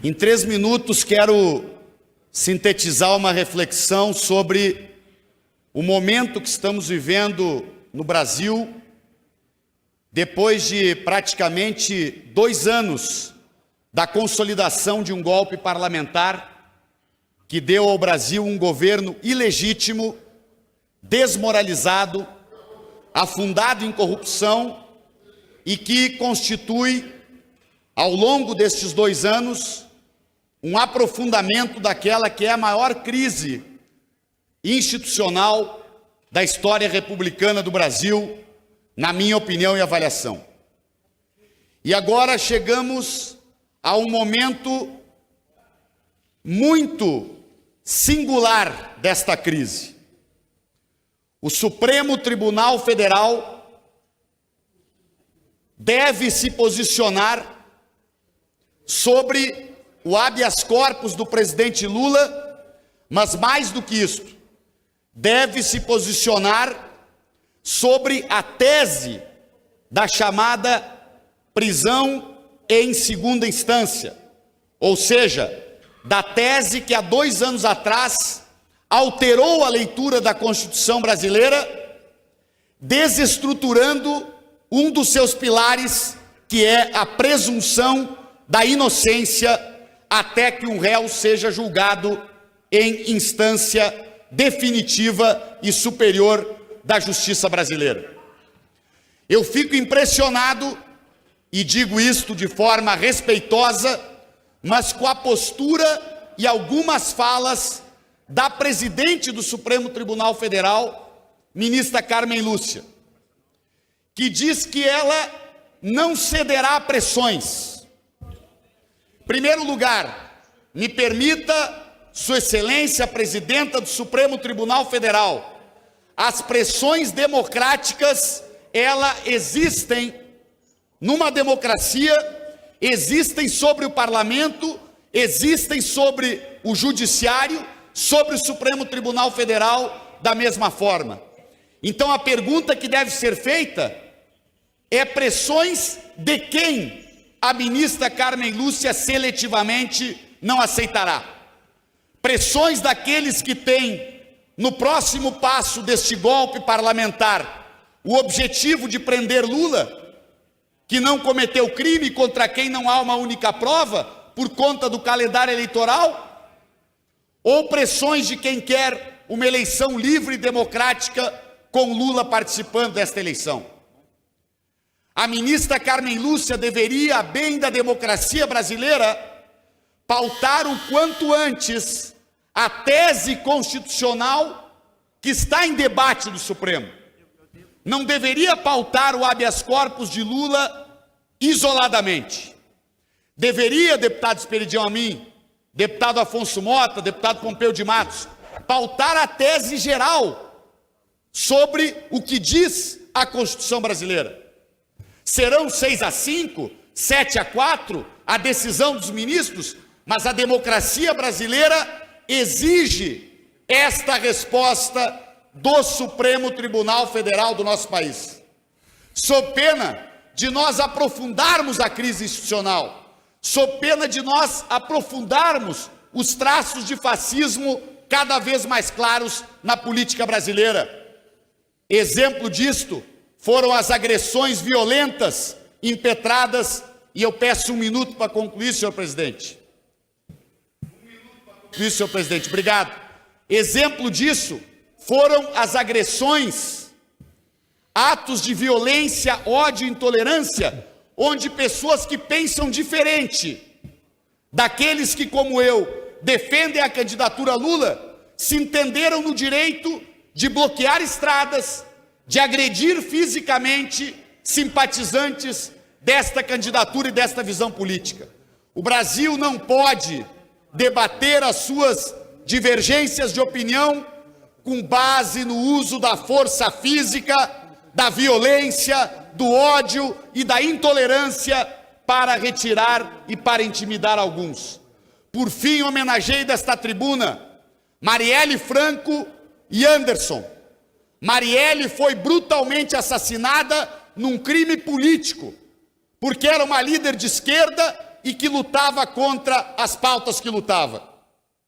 Em 3 minutos quero sintetizar uma reflexão sobre o momento que estamos vivendo no Brasil, depois de praticamente 2 anos da consolidação de um golpe parlamentar que deu ao Brasil um governo ilegítimo, desmoralizado, afundado em corrupção e que constitui, ao longo destes 2 anos, um aprofundamento daquela que é a maior crise institucional da história republicana do Brasil, na minha opinião e avaliação. E agora chegamos a um momento muito singular desta crise. O Supremo Tribunal Federal deve se posicionar sobre o habeas corpus do presidente Lula, mas mais do que isso, deve se posicionar sobre a tese da chamada prisão em segunda instância, ou seja, da tese que há 2 anos atrás alterou a leitura da Constituição brasileira, desestruturando um dos seus pilares, que é a presunção da inocência até que um réu seja julgado em instância definitiva e superior da justiça brasileira. Eu fico impressionado, e digo isto de forma respeitosa, mas com a postura e algumas falas da presidente do Supremo Tribunal Federal, ministra Carmen Lúcia, que diz que ela não cederá a pressões. Em primeiro lugar, me permita, Sua Excelência, a presidenta do Supremo Tribunal Federal, as pressões democráticas, elas existem numa democracia, existem sobre o parlamento, existem sobre o judiciário, sobre o Supremo Tribunal Federal, da mesma forma. Então a pergunta que deve ser feita é: pressões de quem a ministra Carmen Lúcia seletivamente não aceitará? Pressões daqueles que têm, no próximo passo deste golpe parlamentar, o objetivo de prender Lula, que não cometeu crime, contra quem não há uma única prova, por conta do calendário eleitoral? Ou pressões de quem quer uma eleição livre e democrática, com Lula participando desta eleição? A ministra Carmen Lúcia deveria, a bem da democracia brasileira, pautar o quanto antes a tese constitucional que está em debate do Supremo. Não deveria pautar o habeas corpus de Lula isoladamente. Deveria, deputado Esperidião Amin, deputado Afonso Mota, deputado Pompeu de Matos, pautar a tese geral sobre o que diz a Constituição brasileira. Serão 6-5, 7-4 a decisão dos ministros, mas a democracia brasileira exige esta resposta do Supremo Tribunal Federal do nosso país. Sob pena de nós aprofundarmos a crise institucional, sob pena de nós aprofundarmos os traços de fascismo cada vez mais claros na política brasileira. Exemplo disto foram as agressões violentas impetradas, e eu peço 1 minuto para concluir, senhor presidente. 1 minuto para concluir, senhor presidente, obrigado. Exemplo disso foram as agressões, atos de violência, ódio e intolerância, onde pessoas que pensam diferente daqueles que, como eu, defendem a candidatura Lula, se entenderam no direito de bloquear estradas, de agredir fisicamente simpatizantes desta candidatura e desta visão política. O Brasil não pode debater as suas divergências de opinião com base no uso da força física, da violência, do ódio e da intolerância para retirar e para intimidar alguns. Por fim, homenageei desta tribuna Marielle Franco e Anderson. Marielle foi brutalmente assassinada num crime político, porque era uma líder de esquerda e que lutava contra as pautas que lutava.